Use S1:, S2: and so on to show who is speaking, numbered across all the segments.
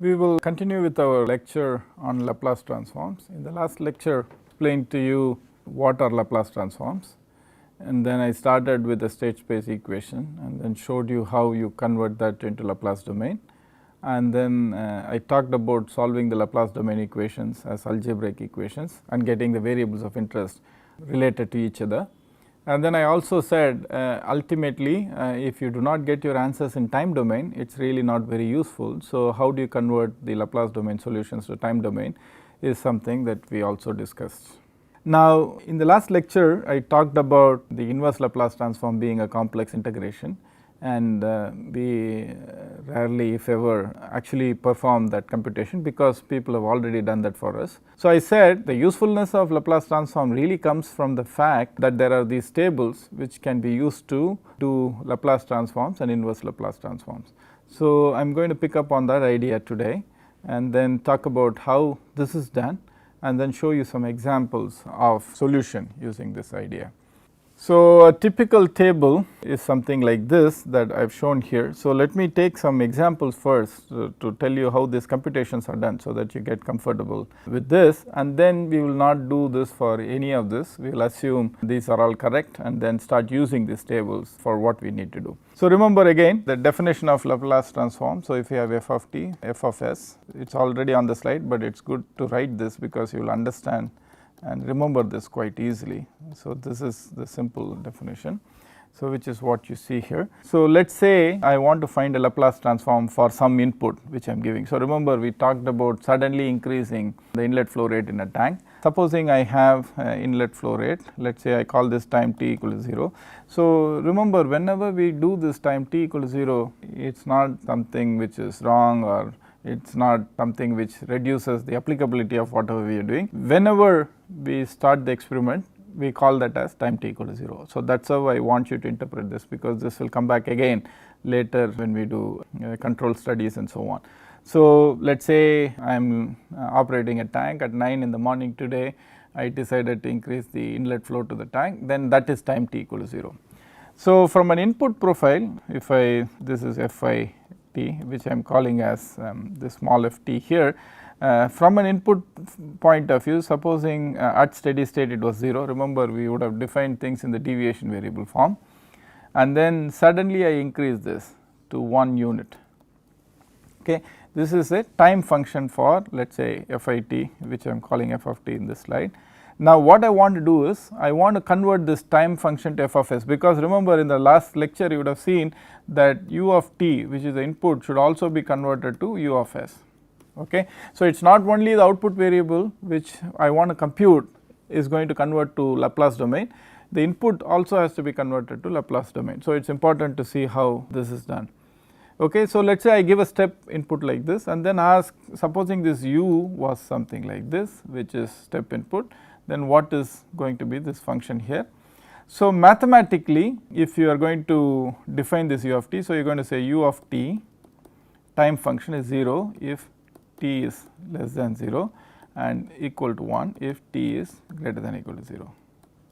S1: We will continue with our lecture on Laplace transforms. In the last lecture, I explained to you what are Laplace transforms, and then I started with the state space equation and then showed you how you convert that into Laplace domain. And then I talked about solving the Laplace domain equations as algebraic equations and getting the variables of interest related to each other. And then I also said ultimately if you do not get your answers in time domain, it is really not very useful. So, how do you convert the Laplace domain solutions to time domain is something that we also discussed. Now, in the last lecture I talked about the inverse Laplace transform being a complex integration, and we rarely if ever actually perform that computation because people have already done that for us. So, I said the usefulness of Laplace transform really comes from the fact that there are these tables which can be used to do Laplace transforms and inverse Laplace transforms. So, I am going to pick up on that idea today and then talk about how this is done and then show you some examples of solution using this idea. So, a typical table is something like this that I have shown here. So, let me take some examples first to tell you how these computations are done, so that you get comfortable with this, and then we will not do this for any of this. We will assume these are all correct and then start using these tables for what we need to do. So, remember again the definition of Laplace transform. So, if you have f of t, f of s, it is already on the slide, but it is good to write this because you will understand and remember this quite easily. So, this is the simple definition. So, which is what you see here. So, let us say I want to find a Laplace transform for some input which I am giving. So, remember we talked about suddenly increasing the inlet flow rate in a tank. Supposing I have inlet flow rate, let us say I call this time t equal to 0. So, remember whenever we do this time t equal to 0, it is not something which is wrong or it is not something which reduces the applicability of whatever we are doing. Whenever we start the experiment, we call that as time t equal to 0. So, that is how I want you to interpret this, because this will come back again later when we do control studies and so on. So, let us say I am operating a tank at 9 in the morning today, I decided to increase the inlet flow to the tank, then that is time t equal to 0. So, from an input profile, if this is fi t, which I am calling as the small f t here, from an input point of view, supposing at steady state it was 0, remember we would have defined things in the deviation variable form, and then suddenly I increase this to 1 unit. Okay. This is a time function for let us say fit, which I am calling f of t in this slide. Now, what I want to do is I want to convert this time function to f of s, because remember in the last lecture you would have seen that u of t, which is the input, should also be converted to u of s. Okay. So, it is not only the output variable which I want to compute is going to convert to Laplace domain, the input also has to be converted to Laplace domain. So, it is important to see how this is done. Okay. So, let us say I give a step input like this and then ask, supposing this u was something like this, which is step input, then what is going to be this function here. So, mathematically if you are going to define this u of t, so you are going to say u of t time function is 0 if t is less than 0 and equal to 1 if t is greater than or equal to 0.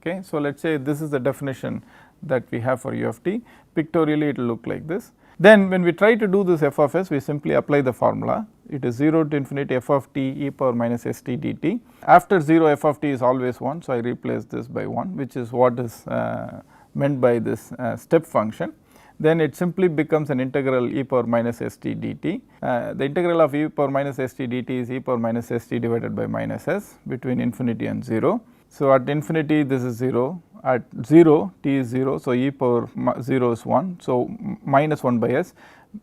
S1: Okay. So, let us say this is the definition that we have for u of t. Pictorially it will look like this. Then when we try to do this f of s, we simply apply the formula. It is 0 to infinity f of t e power minus st dt. After 0 f of t is always 1. So, I replace this by 1, which is what is meant by this step function. Then it simply becomes an integral e power minus st dt. The integral of e power minus st dt is e power minus st divided by minus s between infinity and 0. So, at infinity this is 0, at 0 t is 0, so e power 0 is 1, so minus 1 by s,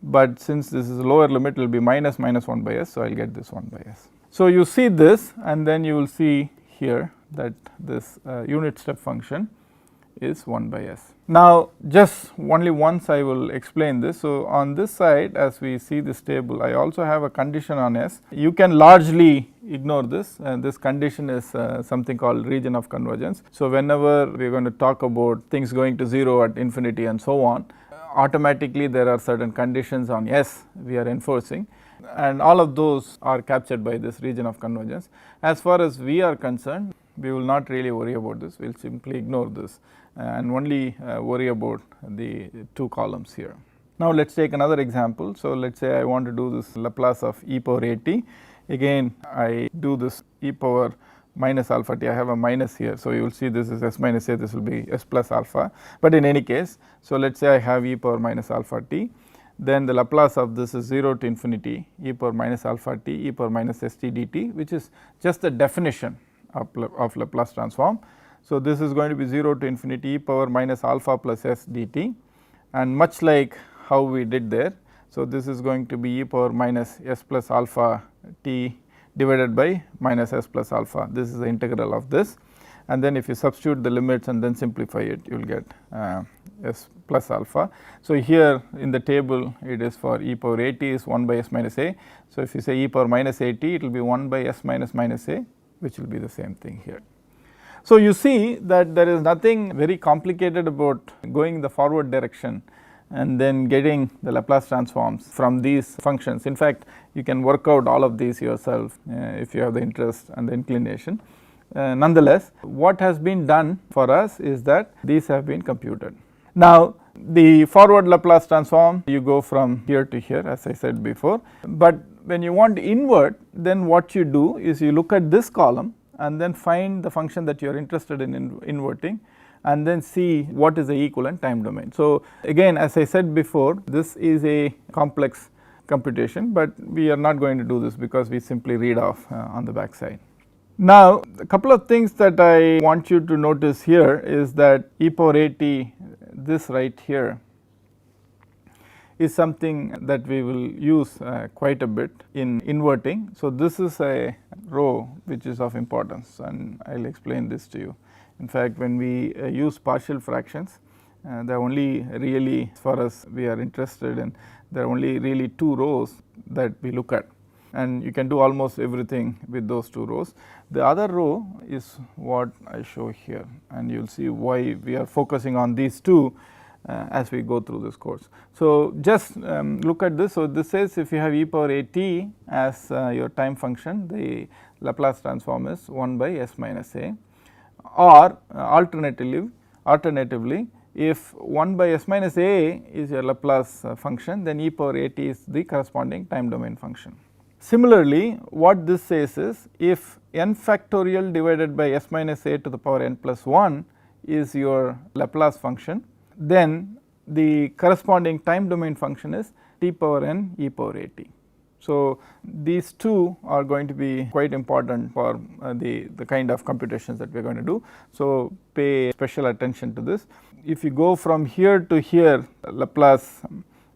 S1: but since this is lower limit it will be minus 1 by s, so I will get this 1 by s. So, you see this and then you will see here that this unit step function is 1 by s. Now, just only once I will explain this. So, on this side as we see this table, I also have a condition on s. You can largely ignore this, and this condition is something called region of convergence. So, whenever we are going to talk about things going to 0 at infinity and so on, automatically there are certain conditions on s we are enforcing, and all of those are captured by this region of convergence. As far as we are concerned, we will not really worry about this, we will simply ignore this and only worry about the two columns here. Now let us take another example. So let us say I want to do this Laplace of e power a t. Again I do this e power minus alpha t, I have a minus here. So you will see this is s minus a, this will be s plus alpha, but in any case, so let us say I have e power minus alpha t, then the Laplace of this is 0 to infinity e power minus alpha t e power minus st dt, which is just the definition of Laplace transform. So this is going to be 0 to infinity e power minus alpha plus s dt, and much like how we did there. So this is going to be e power minus s plus alpha t divided by minus s plus alpha, this is the integral of this, and then if you substitute the limits and then simplify it, you will get s plus alpha. So here in the table it is for e power a t is 1 by s minus a. So if you say e power minus a t, it will be 1 by s minus minus a, which will be the same thing here. So you see that there is nothing very complicated about going in the forward direction and then getting the Laplace transforms from these functions. In fact, you can work out all of these yourself if you have the interest and the inclination. Nonetheless, what has been done for us is that these have been computed. Now the forward Laplace transform, you go from here to here, as I said before, but when you want to invert, then what you do is you look at this column and then find the function that you are interested in inverting, and then see what is the equivalent time domain. So again, as I said before, this is a complex computation, but we are not going to do this because we simply read off on the back side. Now a couple of things that I want you to notice here is that e power a t, this right here, is something that we will use quite a bit in inverting. So this is a row which is of importance, and I will explain this to you. In fact, when we use partial fractions, there are only really, as far as we are interested in, there are only really two rows that we look at, and you can do almost everything with those two rows. The other row is what I show here, and you will see why we are focusing on these two as we go through this course. So just look at this. So this says if you have e power a t as your time function, the Laplace transform is 1 by s minus a, or alternatively if 1 by s minus a is your Laplace function, then e power a t is the corresponding time domain function. Similarly, what this says is if n factorial divided by s minus a to the power n plus 1 is your Laplace function, then the corresponding time domain function is t power n e power a t. So these two are going to be quite important for the kind of computations that we are going to do. So pay special attention to this. If you go from here to here, Laplace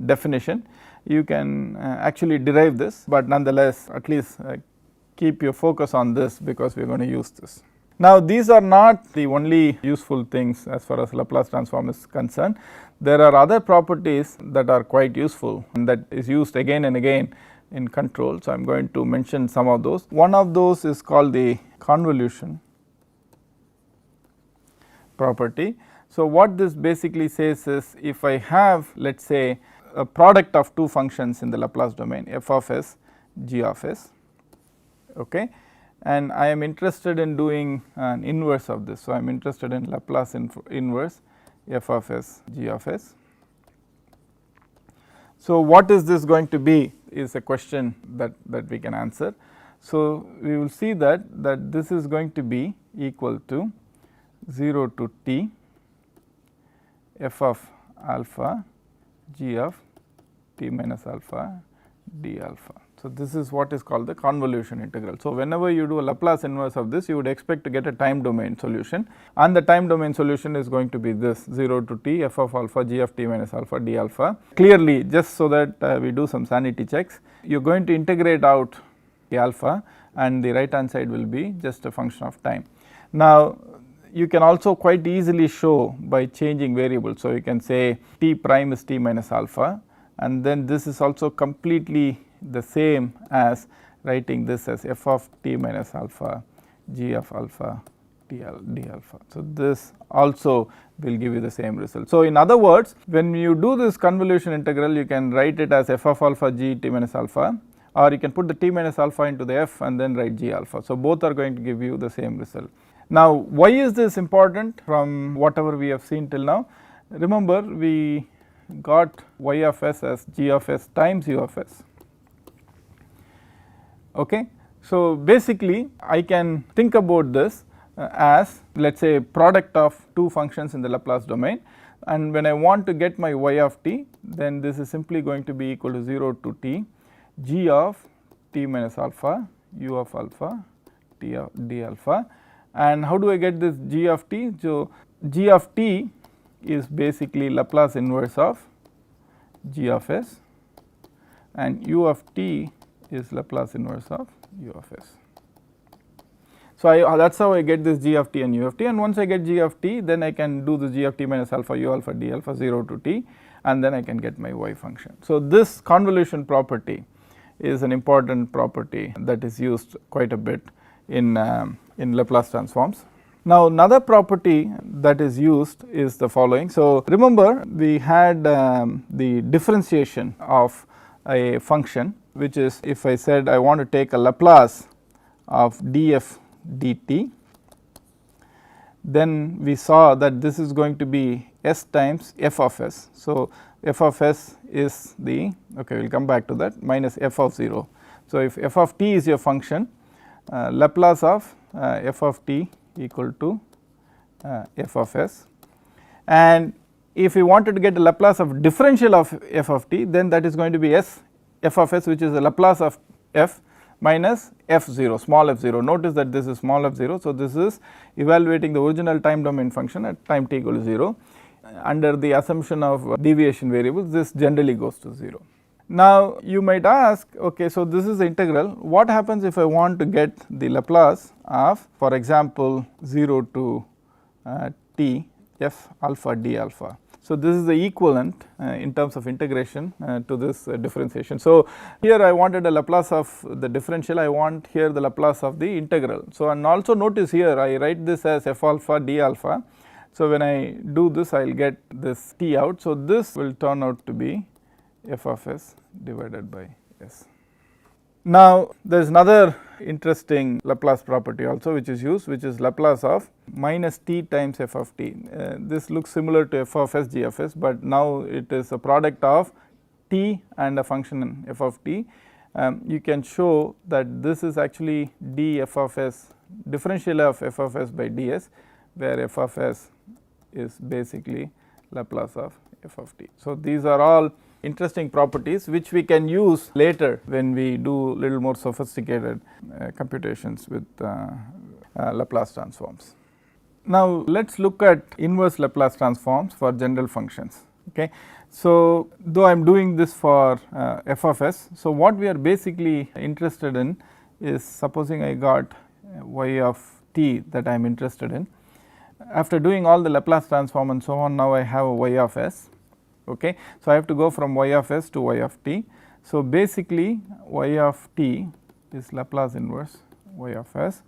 S1: definition, you can actually derive this, but nonetheless at least keep your focus on this because we are going to use this. Now these are not the only useful things as far as Laplace transform is concerned. There are other properties that are quite useful and that is used again and again in control. So I am going to mention some of those. One of those is called the convolution property. So what this basically says is if I have, let us say, a product of two functions in the Laplace domain, f of s, g of s, okay, and I am interested in doing an inverse of this. So I am interested in Laplace inverse f of s, g of s. So what is this going to be is a question that we can answer. So we will see that this is going to be equal to 0 to t f of alpha g of t minus alpha d alpha. So this is what is called the convolution integral. So whenever you do a Laplace inverse of this, you would expect to get a time domain solution, and the time domain solution is going to be this 0 to t f of alpha g of t minus alpha d alpha. Clearly, just so that we do some sanity checks, you are going to integrate out the alpha and the right hand side will be just a function of time. Now you can also quite easily show by changing variables. So you can say t prime is t minus alpha, and then this is also completely the same as writing this as f of t minus alpha g of alpha d alpha. So this also will give you the same result. So in other words, when you do this convolution integral, you can write it as f of alpha g t minus alpha, or you can put the t minus alpha into the f and then write g alpha. So both are going to give you the same result. Now why is this important from whatever we have seen till now? Remember, we got y of s as g of s times u of s. Okay. So, basically I can think about this as let us say product of two functions in the Laplace domain, and when I want to get my y of t, then this is simply going to be equal to 0 to t g of t minus alpha u of alpha t of d alpha. And how do I get this g of t? So, g of t is basically Laplace inverse of g of s, and u of t is Laplace inverse of u of s. So, that is how I get this g of t and u of t, and once I get g of t, then I can do the g of t minus alpha u alpha d alpha 0 to t, and then I can get my y function. So, this convolution property is an important property that is used quite a bit in Laplace transforms. Now, another property that is used is the following. So, remember we had the differentiation of a function, which is if I said I want to take a Laplace of df dt, then we saw that this is going to be s times f of s. So, f of s is the, okay, we will come back to that, minus f of 0. So, if f of t is your function, Laplace of f of t equal to f of s, and if we wanted to get the Laplace of differential of f of t, then that is going to be s f of s, which is the Laplace of f minus f0, small f0. Notice that this is small f0. So, this is evaluating the original time domain function at time t equal to 0. Under the assumption of deviation variables, this generally goes to 0. Now, you might ask, okay, so this is the integral, what happens if I want to get the Laplace of, for example, 0 to t f alpha d alpha. So, this is the equivalent in terms of integration to this differentiation. So, here I wanted a Laplace of the differential, I want here the Laplace of the integral. So, and also notice here I write this as f alpha d alpha. So, when I do this I will get this t out. So, this will turn out to be f of s divided by s. Now, there is another interesting Laplace property also which is used, which is Laplace of minus t times f of t. This looks similar to f of s g of s, but now it is a product of t and a function f of t. You can show that this is actually d f of s, differential of f of s by ds, where f of s is basically Laplace of f of t. So, these are all interesting properties which we can use later when we do little more sophisticated computations with Laplace transforms. Now, let us look at inverse Laplace transforms for general functions. Okay. So, though I am doing this for f of s, so what we are basically interested in is, supposing I got y of t that I am interested in. After doing all the Laplace transform and so on, now I have a y of s. Okay. So, I have to go from y of s to y of t. So, basically y of t is Laplace inverse y of s,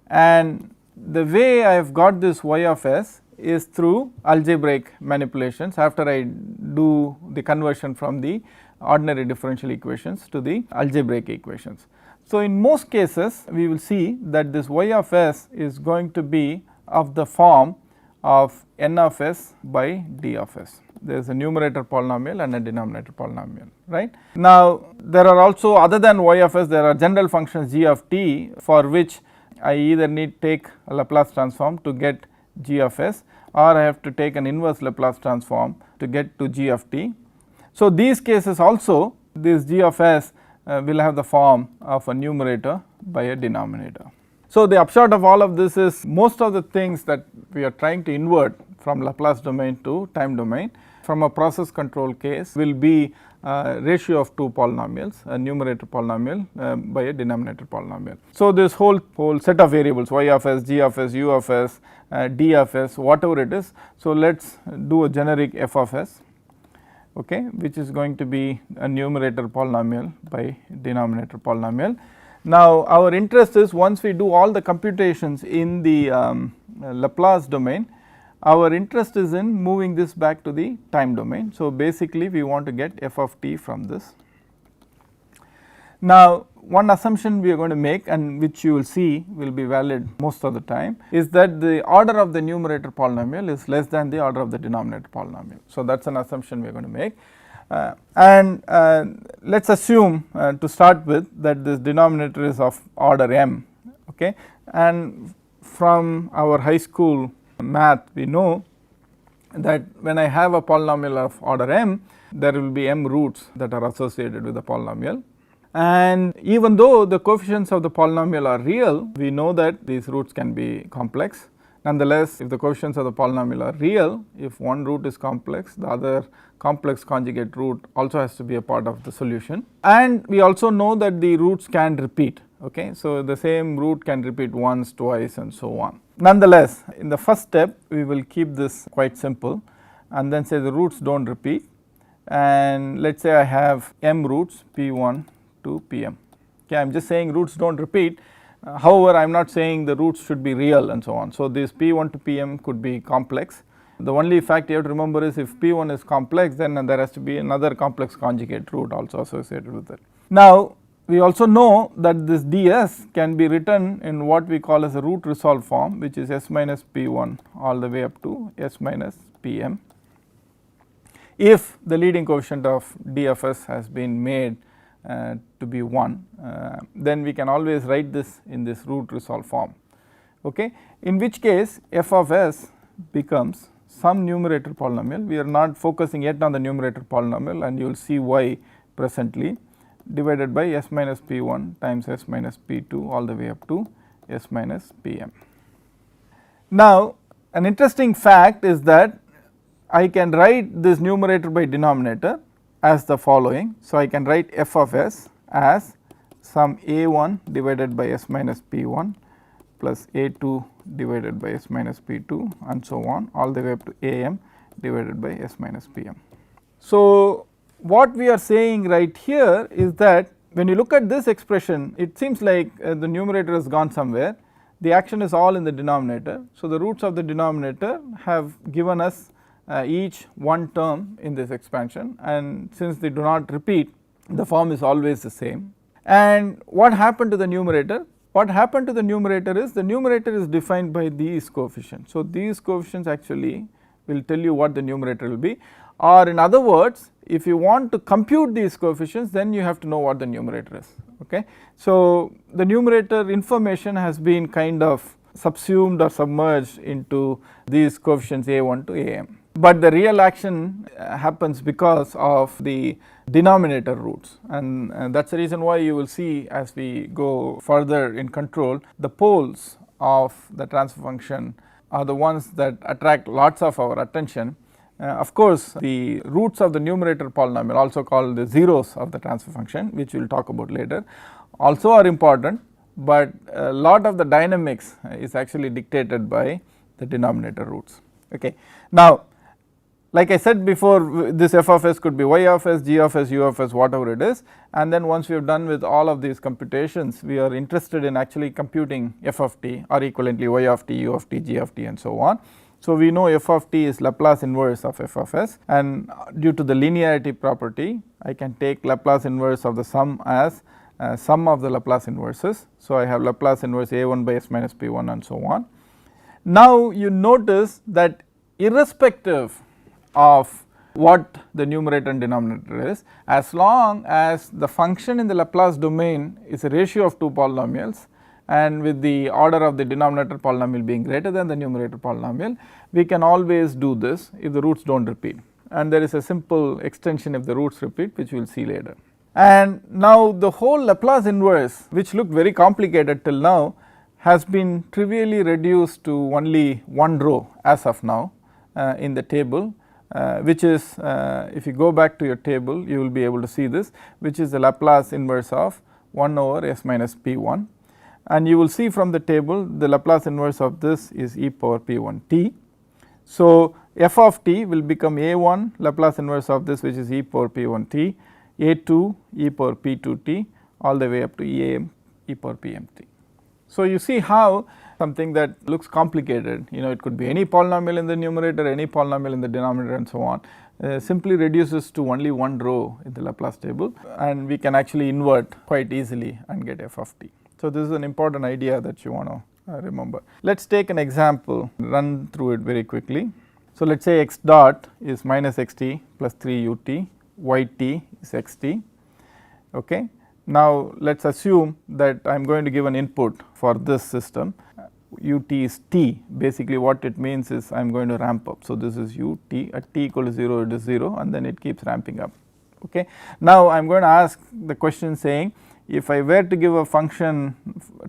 S1: and the way I have got this y of s is through algebraic manipulations after I do the conversion from the ordinary differential equations to the algebraic equations. So, in most cases we will see that this y of s is going to be of the form of n of s by d of s. There is a numerator polynomial and a denominator polynomial, right. Now, there are also, other than y of s, there are general functions g of t, for which I either need take a Laplace transform to get g of s, or I have to take an inverse Laplace transform to get to g of t. So, these cases also, this g of s will have the form of a numerator by a denominator. So, the upshot of all of this is, most of the things that we are trying to invert from Laplace domain to time domain from a process control case will be a ratio of two polynomials, a numerator polynomial by a denominator polynomial. So, this whole set of variables, y of s, g of s, u of s, d of s, whatever it is. So, let us do a generic f of s, okay, which is going to be a numerator polynomial by denominator polynomial. Now, our interest is, once we do all the computations in the Laplace domain, our interest is in moving this back to the time domain. So, basically we want to get f of t from this. Now, one assumption we are going to make, and which you will see will be valid most of the time, is that the order of the numerator polynomial is less than the order of the denominator polynomial. So, that is an assumption we are going to make, and let us assume to start with that this denominator is of order m, okay. And from our high school math we know that when I have a polynomial of order m, there will be m roots that are associated with the polynomial. And even though the coefficients of the polynomial are real, we know that these roots can be complex. Nonetheless, if the coefficients of the polynomial are real, if one root is complex, the other complex conjugate root also has to be a part of the solution. And we also know that the roots can repeat, okay. So, the same root can repeat once, twice and so on. Nonetheless, in the first step we will keep this quite simple and then say the roots do not repeat, and let us say I have m roots p1 to pm, okay. I am just saying roots do not repeat, however I am not saying the roots should be real and so on. So, this p1 to pm could be complex. The only fact you have to remember is if p1 is complex, then there has to be another complex conjugate root also associated with it. Now, we also know that this ds can be written in what we call as a root resolved form, which is s minus p1 all the way up to s minus pm, if the leading coefficient of d of s has been made to be 1, then we can always write this in this root resolved form, okay. In which case f of s becomes some numerator polynomial. We are not focusing yet on the numerator polynomial, and you will see why presently, divided by s minus p1 times s minus p2 all the way up to s minus pm. Now, an interesting fact is that I can write this numerator by denominator as the following. So, I can write f of s as some a1 divided by s minus p1 plus a2 divided by s minus p2 and so on all the way up to am divided by s minus pm. So, what we are saying right here is that when you look at this expression, it seems like the numerator has gone somewhere, the action is all in the denominator. So, the roots of the denominator have given us each one term in this expansion, and since they do not repeat, the form is always the same. And what happened to the numerator? What happened to the numerator is defined by these coefficients. So, these coefficients actually will tell you what the numerator will be, or in other words, if you want to compute these coefficients, then you have to know what the numerator is, okay. So, the numerator information has been kind of subsumed or submerged into these coefficients a1 to am, but the real action happens because of the denominator roots, and that is the reason why you will see as we go further in control, the poles of the transfer function are the ones that attract lots of our attention. Of course, the roots of the numerator polynomial, also called the zeros of the transfer function, which we will talk about later, also are important, but a lot of the dynamics is actually dictated by the denominator roots, okay. Now, like I said before, this f of s could be y of s, g of s, u of s, whatever it is, and then once we have done with all of these computations, we are interested in actually computing f of t, or equivalently y of t, u of t, g of t and so on. So, we know f of t is Laplace inverse of f of s, and due to the linearity property, I can take Laplace inverse of the sum as sum of the Laplace inverses. So, I have Laplace inverse a1 by s minus p1 and so on. Now, you notice that irrespective of what the numerator and denominator is, as long as the function in the Laplace domain is a ratio of two polynomials, and with the order of the denominator polynomial being greater than the numerator polynomial, we can always do this if the roots do not repeat, and there is a simple extension if the roots repeat, which we will see later. And now, the whole Laplace inverse, which looked very complicated till now, has been trivially reduced to only one row as of now in the table, which is, if you go back to your table, you will be able to see this, which is the Laplace inverse of 1 over s minus p1, and you will see from the table the Laplace inverse of this is e power p1 t. So, f of t will become a1 Laplace inverse of this, which is e power p1 t, a2 e power p2 t all the way up to am e power pm t. So, you see how something that looks complicated, it could be any polynomial in the numerator, any polynomial in the denominator and so on, simply reduces to only one row in the Laplace table, and we can actually invert quite easily and get f of t. So, this is an important idea that you want to remember. Let us take an example, run through it very quickly. So, let us say x dot is minus xt plus 3 ut, yt is xt. Okay. Now, let us assume that I am going to give an input for this system, ut is t. Basically what it means is I am going to ramp up. So, this is ut, at t equal to 0 it is 0 and then it keeps ramping up. Okay. Now, I am going to ask the question saying, if I were to give a function,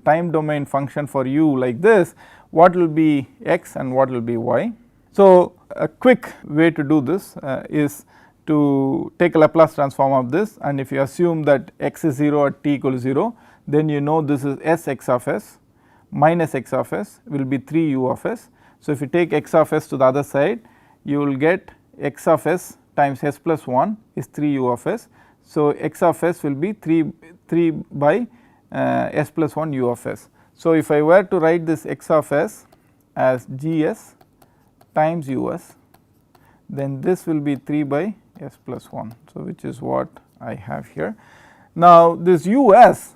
S1: time domain function for u like this, what will be x and what will be y? So, a quick way to do this is to take a Laplace transform of this, and if you assume that x is 0 at t equal to 0, then you know this is s x of s minus x of s will be 3 u of s. So, if you take x of s to the other side, you will get x of s times s plus 1 is 3 u of s. So, x of s will be 3 by s plus 1 u of s. So, if I were to write this x of s as gs times us, then this will be 3 by s plus 1. So, which is what I have here. Now, this us,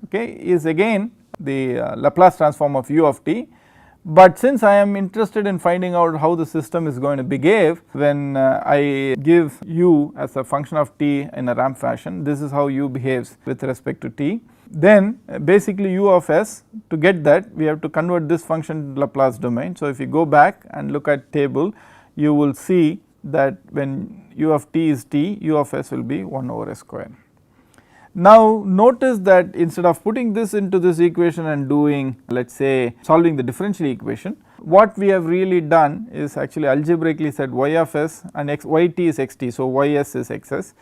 S1: okay, is again the Laplace transform of u of t, but since I am interested in finding out how the system is going to behave when I give u as a function of t in a ramp fashion, this is how u behaves with respect to t. Then basically u of s, to get that we have to convert this function to Laplace domain. So, if you go back and look at table, you will see that when u of t is t, u of s will be 1 over s square. Now, notice that instead of putting this into this equation and doing, let us say, solving the differential equation, what we have really done is actually algebraically said y of s and yt is xt. So, ys is xs,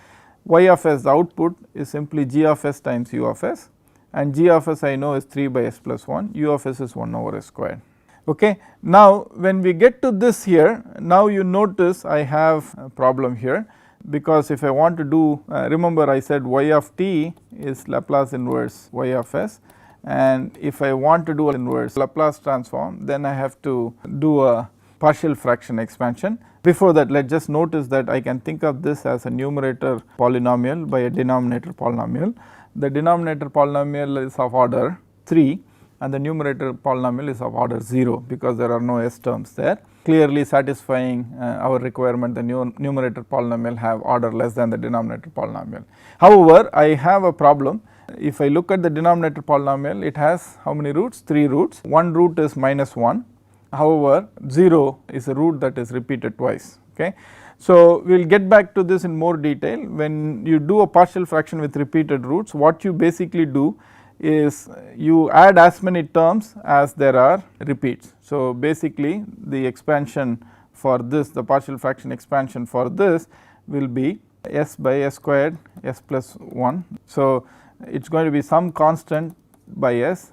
S1: y of s, the output is simply g of s times u of s, and g of s I know is 3 by s plus 1, u of s is 1 over s square. Okay. Now, when we get to this here, now you notice I have a problem here, because if I want to do, remember I said y of t is Laplace inverse y of s, and if I want to do an inverse Laplace transform, then I have to do a partial fraction expansion. Before that, let us just notice that I can think of this as a numerator polynomial by a denominator polynomial. The denominator polynomial is of order 3 and the numerator polynomial is of order 0, because there are no s terms there, clearly satisfying our requirement the numerator polynomial have order less than the denominator polynomial. However, I have a problem. If I look at the denominator polynomial, it has how many roots? 3 roots. One root is minus 1. However, 0 is a root that is repeated twice. Okay. So, we will get back to this in more detail. When you do a partial fraction with repeated roots, what you basically do is you add as many terms as there are repeats. So, basically the expansion for this, the partial fraction expansion for this will be s by s squared s plus 1. So, it is going to be some constant by s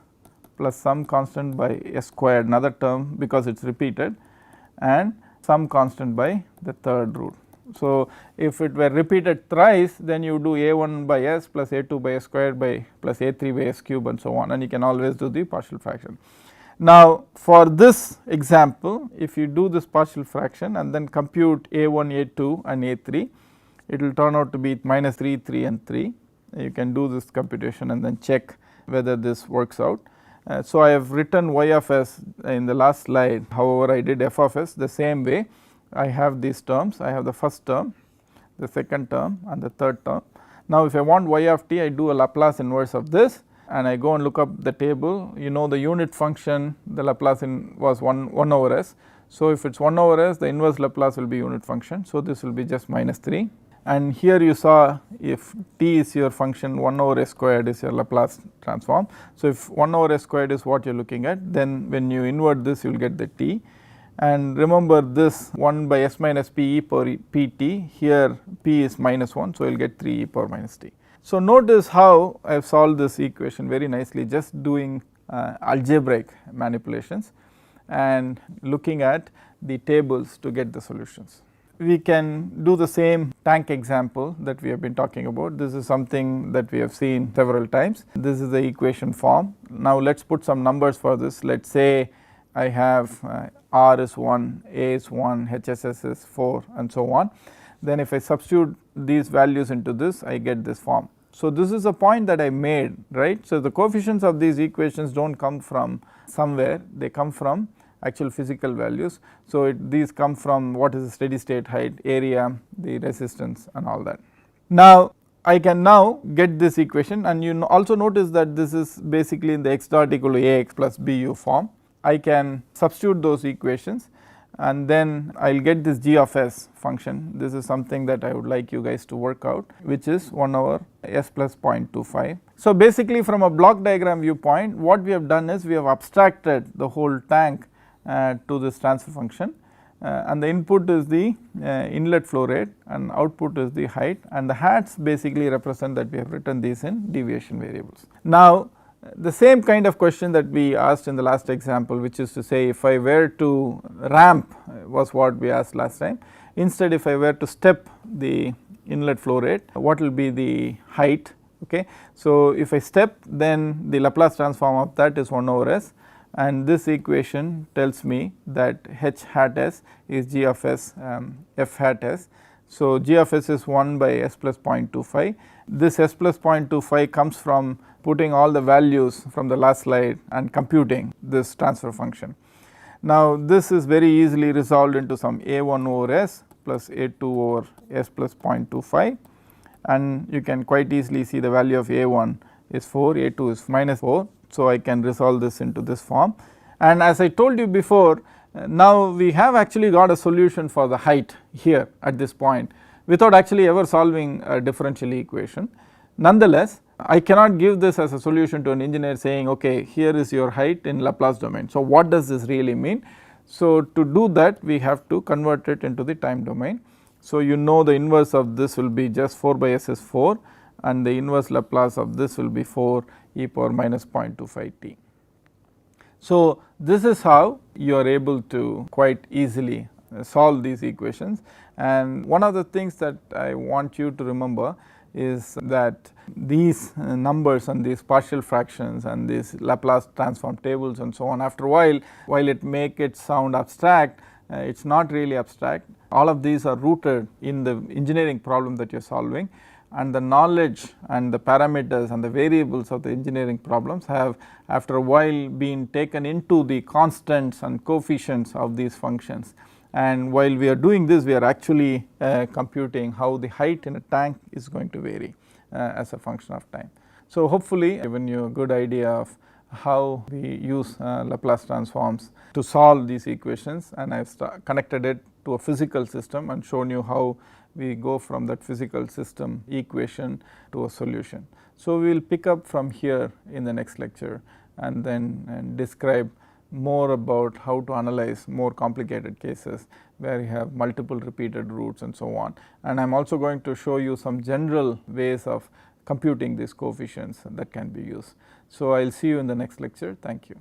S1: plus some constant by s squared, another term because it is repeated, and some constant by the third root. So, if it were repeated thrice, then you do a1 by s plus a2 by s squared by plus a3 by s cube and so on, and you can always do the partial fraction. Now, for this example, if you do this partial fraction and then compute a1, a2 and a3, it will turn out to be minus 3, 3 and 3. You can do this computation and then check whether this works out. So, I have written y of s in the last slide, however, I did f of s the same way. I have these terms, I have the first term, the second term and the third term. Now, if I want y of t, I do a Laplace inverse of this and I go and look up the table. You know the unit function, the Laplace was 1 over s. So, if it is 1 over s, the inverse Laplace will be unit function. So, this will be just minus 3, and here you saw if t is your function, 1 over s squared is your Laplace transform. So, if 1 over s squared is what you are looking at, then when you invert this you will get the t. And remember this 1 by s minus p e power pt, here p is minus 1, so you will get 3 e power minus t. So, notice how I have solved this equation very nicely, just doing algebraic manipulations and looking at the tables to get the solutions. we can do the same tank example that we have been talking about. This is something that we have seen several times. This is the equation form. Now let us put some numbers for this. Let us say I have R is 1, A is 1, HSS is 4 and so on. Then if I substitute these values into this, I get this form. So this is a point that I made, right. So the coefficients of these equations do not come from somewhere, they come from actual physical values. So these come from what is the steady state height, area, the resistance and all that. Now I can now get this equation, and you also notice that this is basically in the x dot equal to ax plus bu form. I can substitute those equations and then I will get this g of s function. This is something that I would like you guys to work out, which is 1 over s plus 0.25. So basically from a block diagram viewpoint, what we have done is we have abstracted the whole tank to this transfer function, and the input is the inlet flow rate and output is the height, and the hats basically represent that we have written these in deviation variables. Now the same kind of question that we asked in the last example, which is to say if I were to ramp, was what we asked last time. Instead, if I were to step the inlet flow rate, what will be the height? Okay. So if I step, then the Laplace transform of that is 1 over s, and this equation tells me that h hat s is g of s f hat s. So g of s is 1 by s plus 0.25. This s plus 0.25 comes from putting all the values from the last slide and computing this transfer function. Now this is very easily resolved into some a1 over s plus a2 over s plus 0.25, and you can quite easily see the value of a1 is 4, a2 is minus 4. So I can resolve this into this form, and as I told you before, now we have actually got a solution for the height here at this point without actually ever solving a differential equation. Nonetheless, I cannot give this as a solution to an engineer saying, okay, here is your height in Laplace domain. So what does this really mean? So to do that, we have to convert it into the time domain. So you know the inverse of this will be just 4 by s is 4, and the inverse Laplace of this will be 4 e power minus 0.25 t. So this is how you are able to quite easily solve these equations, and one of the things that I want you to remember is that these numbers and these partial fractions and these Laplace transform tables and so on, after a while it make it sound abstract, it is not really abstract. All of these are rooted in the engineering problem that you are solving, and the knowledge and the parameters and the variables of the engineering problems have after a while been taken into the constants and coefficients of these functions. And while we are doing this, we are actually computing how the height in a tank is going to vary as a function of time. So hopefully given you a good idea of how we use Laplace transforms to solve these equations, and I have connected it to a physical system and shown you how we go from that physical system equation to a solution. So we will pick up from here in the next lecture and then describe more about how to analyze more complicated cases where you have multiple repeated roots and so on. And I am also going to show you some general ways of computing these coefficients that can be used. So I will see you in the next lecture. Thank you.